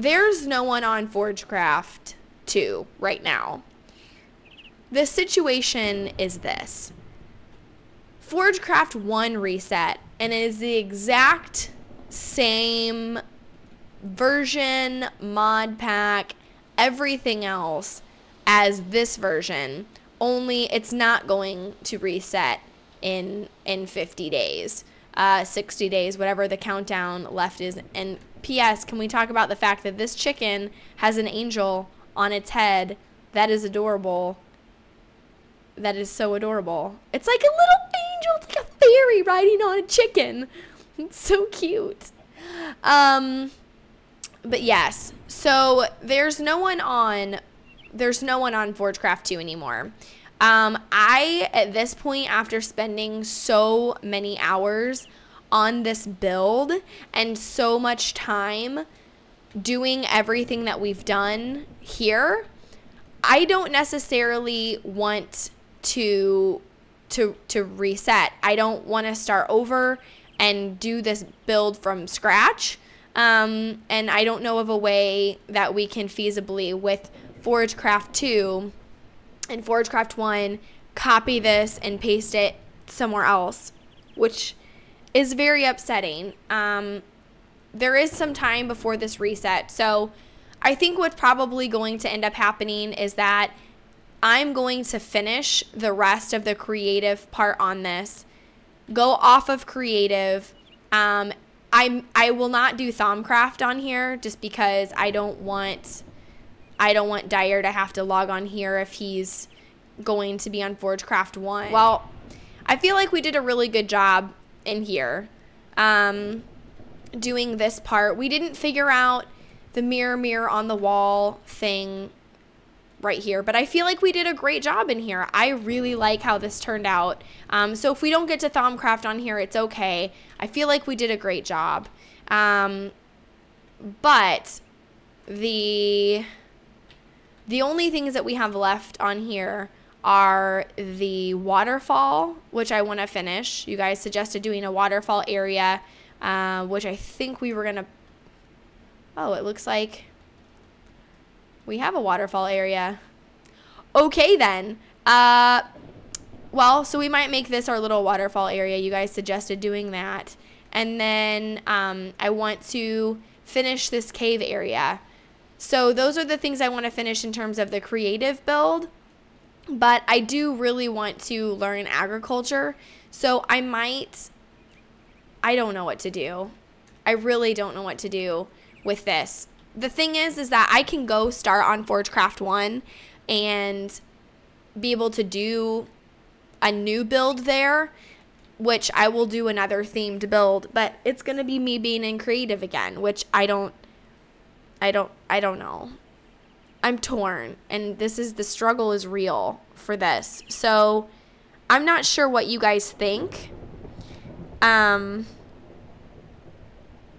there's no one on Forgecraft 2 right now. The situation is this. Forgecraft 1 reset, and it is the exact same version, mod pack, everything else as this version, only it's not going to reset in 50 days, 60 days, whatever the countdown left is. And P.S., can we talk about the fact that this chicken has an angel on its head? That is adorable. That is so adorable. It's like a little angel. It's like a fairy riding on a chicken. It's so cute. But yes, so there's no one on Forgecraft 2 anymore. I, at this point, after spending so many hours on this build and so much time doing everything that we've done here, I don't necessarily want to reset. I don't want to start over and do this build from scratch. And I don't know of a way that we can feasibly, with Forgecraft 2 and Forgecraft 1, copy this and paste it somewhere else, which is very upsetting. There is some time before this reset, so I think what's probably going to end up happening is that I'm going to finish the rest of the creative part on this, go off of creative. I will not do Thaumcraft on here just because I don't want Dyer to have to log on here if he's going to be on Forgecraft 1. Well, I feel like we did a really good job in here doing this part. We didn't figure out the mirror on the wall thing right here, but I feel like we did a great job in here. I really like how this turned out. So if we don't get to Thaumcraft on here, it's okay. I feel like we did a great job. But the only things that we have left on here are the waterfall, which I want to finish. You guys suggested doing a waterfall area, which I think we were gonna, oh, it looks like we have a waterfall area. Okay then. Well, so we might make this our little waterfall area. You guys suggested doing that. And then I want to finish this cave area. So those are the things I want to finish in terms of the creative build. But I do really want to learn agriculture. So I don't know what to do. I really don't know what to do with this. The thing is that I can go start on Forgecraft 1 and be able to do a new build there, which I will do another themed build, but it's going to be me being in creative again, which I don't know. I'm torn, and the struggle is real for this. So I'm not sure what you guys think. I'm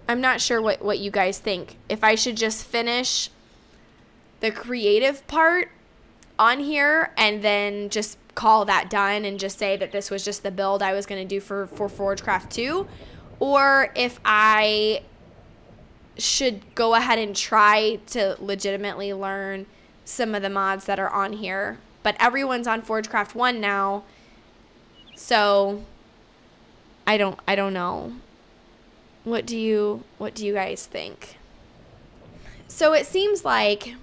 not sure what you guys think. If I should just finish the creative part on here and then just call that done and just say that this was just the build I was going to do for Forgecraft 2, or if I should go ahead and try to legitimately learn some of the mods that are on here. But everyone's on Forgecraft 1 now, so I don't know. What do you guys think? So it seems like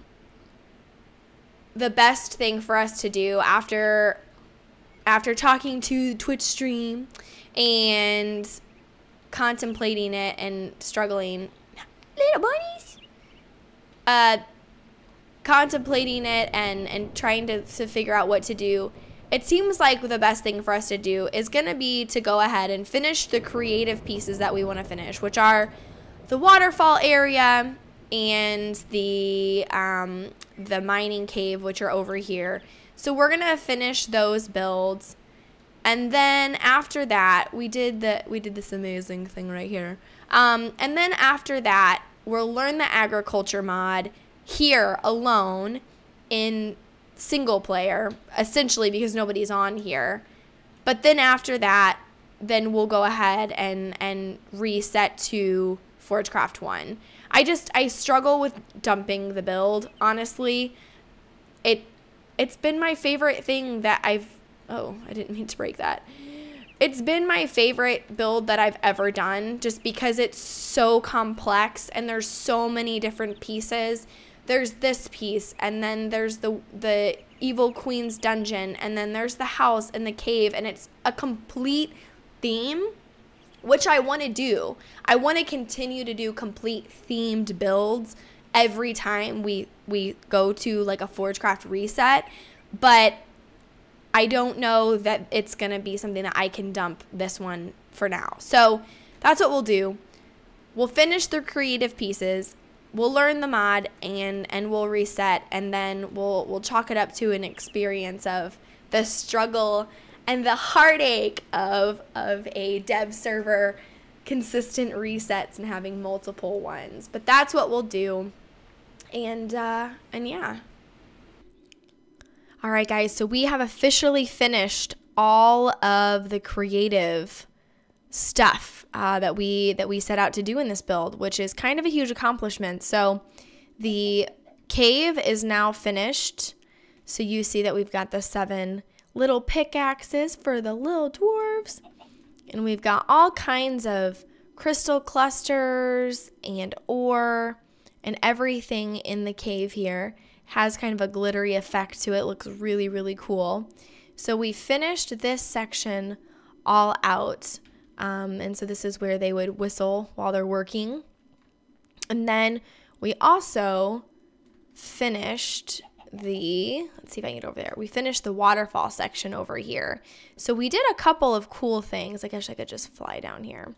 the best thing for us to do after talking to the Twitch stream and contemplating it and struggling, little bunnies, contemplating it and trying to figure out what to do, it seems like the best thing for us to do is going to be to go ahead and finish the creative pieces that we want to finish, which are the waterfall area and the mining cave, which are over here. So we're going to finish those builds. And then after that, we did this amazing thing right here. And then after that, we'll learn the agriculture mod here alone in single player, essentially, because nobody's on here. But then after that, then we'll go ahead and reset to Forgecraft 1. I struggle with dumping the build, honestly. It's been my favorite thing that oh, I didn't mean to break that. It's been my favorite build that I've ever done, just because it's so complex and there's so many different pieces. There's this piece, and then there's the Evil Queen's dungeon, and then there's the house and the cave, and it's a complete theme, which I want to do. I want to continue to do complete themed builds every time we go to like a Forgecraft reset, but I don't know that it's going to be something that I can dump this one for now. So that's what we'll do. We'll finish the creative pieces. We'll learn the mod and we'll reset, and then we'll chalk it up to an experience of the struggle and the heartache of a dev server, consistent resets and having multiple ones. But that's what we'll do. And yeah. All right, guys, so we have officially finished all of the creative stuff that we set out to do in this build, which is kind of a huge accomplishment. So the cave is now finished. So you see that we've got the 7 little pickaxes for the little dwarves, and we've got all kinds of crystal clusters and ore, and everything in the cave here has kind of a glittery effect to it. It looks really, really cool. So we finished this section all out. And so this is where they would whistle while they're working. And then we also finished let's see if I can get over there. We finished the waterfall section over here. So we did a couple of cool things. I guess I could just fly down here.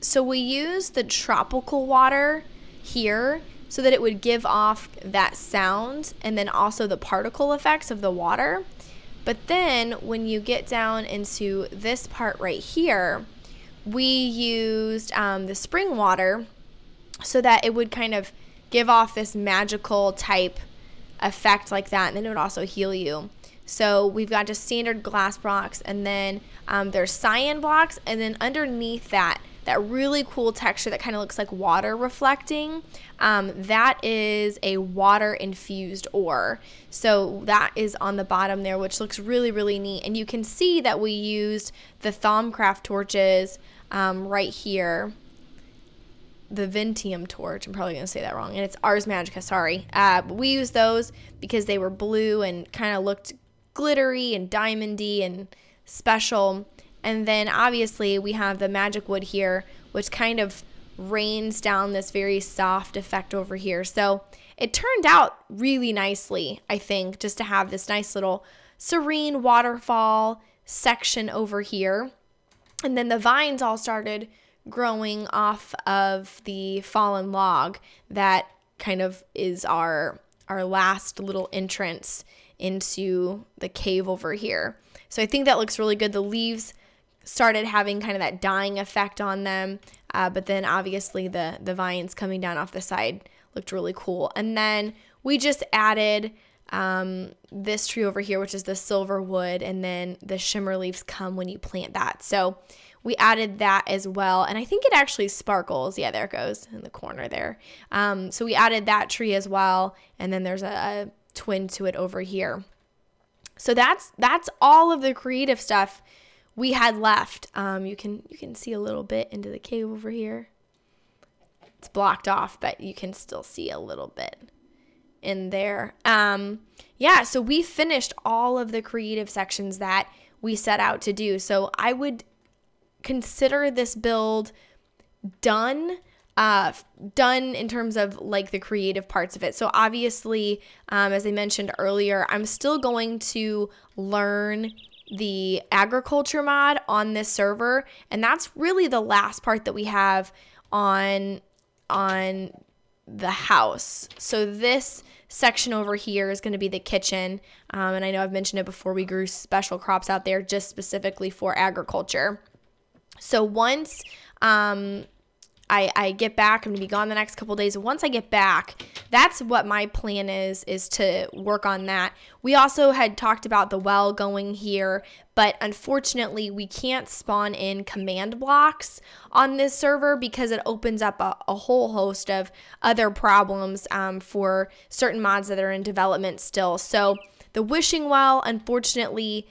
So we used the tropical water here so that it would give off that sound, and then also the particle effects of the water. But then when you get down into this part right here, we used the spring water so that it would kind of give off this magical type effect like that, and then it would also heal you. So we've got just standard glass blocks, and then there's cyan blocks, and then underneath that really cool texture that kind of looks like water reflecting, that is a water infused ore. So that is on the bottom there, which looks really, really neat. And you can see that we used the Thaumcraft torches right here. The Ventium torch, I'm probably going to say that wrong, and it's Ars Magica, sorry. But we used those because they were blue and kind of looked glittery and diamondy and special. And then obviously we have the magic wood here, which kind of rains down this very soft effect over here. So it turned out really nicely, I think, just to have this nice little serene waterfall section over here. And then the vines all started growing off of the fallen log that kind of is our last little entrance into the cave over here. So I think that looks really good. The leaves started having kind of that dying effect on them, but then obviously the vines coming down off the side looked really cool. And then we just added this tree over here, which is the silver wood, and then the shimmer leaves come when you plant that. So we added that as well, and I think it actually sparkles. Yeah, there it goes in the corner there. So we added that tree as well, and then there's a twin to it over here. So that's all of the creative stuff we had left. You can see a little bit into the cave over here. It's blocked off, but you can still see a little bit in there. Yeah, so we finished all of the creative sections that we set out to do. So I would consider this build done in terms of like the creative parts of it. So obviously, as I mentioned earlier, I'm still going to learn the agriculture mod on this server, and that's really the last part that we have on the house. So this section over here is going to be the kitchen, and I know I've mentioned it before, we grew special crops out there just specifically for agriculture. So once I get back, I'm going to be gone the next couple days. Once I get back, that's what my plan is to work on that. We also had talked about the well going here, but unfortunately we can't spawn in command blocks on this server because it opens up a whole host of other problems for certain mods that are in development still. So the wishing well, unfortunately,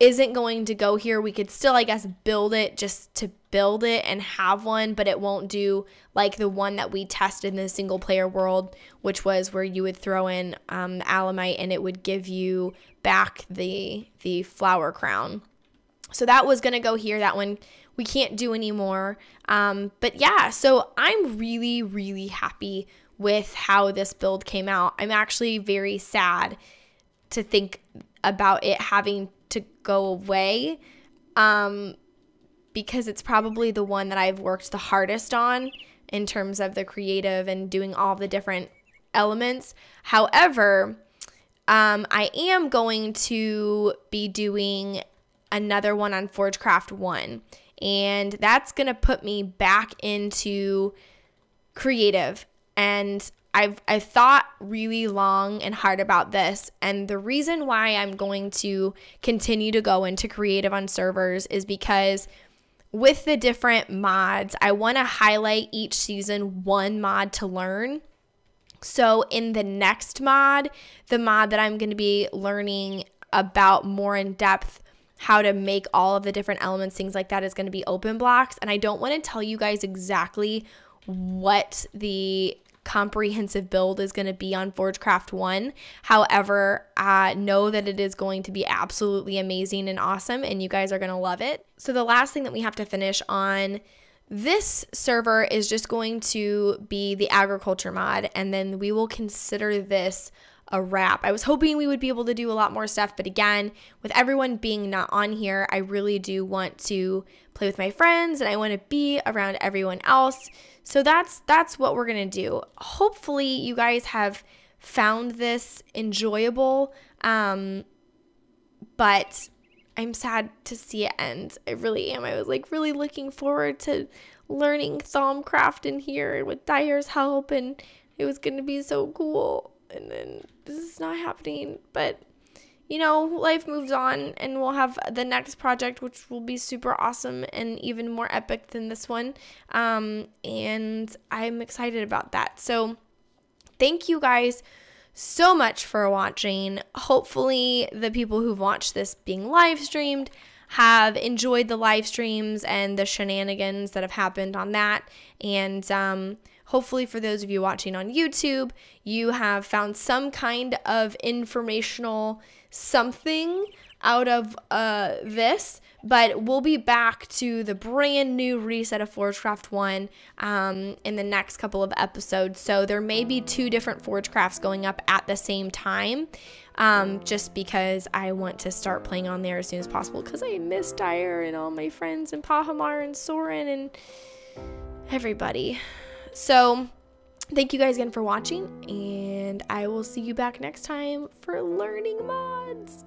isn't going to go here. We could still, I guess, build it just to build it and have one, but it won't do like the one that we tested in the single player world, which was where you would throw in the alamite and it would give you back the flower crown. So that was going to go here. That one we can't do anymore. But yeah, so I'm really, really happy with how this build came out. I'm actually very sad to think about it having to go away, because it's probably the one that I've worked the hardest on in terms of the creative and doing all the different elements. However, I am going to be doing another one on Forgecraft 1, and that's going to put me back into creative. And I've thought really long and hard about this, and the reason why I'm going to continue to go into creative on servers is because with the different mods, I want to highlight each season one mod to learn. So in the next mod, the mod that I'm going to be learning about more in depth, how to make all of the different elements, things like that, is going to be open blocks. And I don't want to tell you guys exactly what the comprehensive build is going to be on Forgecraft 1. However, know that it is going to be absolutely amazing and awesome, and you guys are going to love it. So the last thing that we have to finish on this server is just going to be the agriculture mod, and then we will consider this a wrap. I was hoping we would be able to do a lot more stuff, but again, with everyone being not on here, I really do want to play with my friends and I want to be around everyone else. So that's what we're going to do. Hopefully you guys have found this enjoyable, but I'm sad to see it end. I really am. I was like really looking forward to learning Thaumcraft in here with Dyer's help, and it was going to be so cool. And then this is not happening, but you know, life moves on, and we'll have the next project, which will be super awesome and even more epic than this one. And I'm excited about that. So thank you guys so much for watching. Hopefully the people who've watched this being live streamed have enjoyed the live streams and the shenanigans that have happened on that. And hopefully for those of you watching on YouTube, you have found some kind of informational something out of this. But we'll be back to the brand new reset of Forgecraft 1 in the next couple of episodes. So there may be 2 different Forgecrafts going up at the same time, just because I want to start playing on there as soon as possible, because I miss Dyer and all my friends and Pahimar and Soren and everybody. So thank you guys again for watching, and I will see you back next time for learning mods.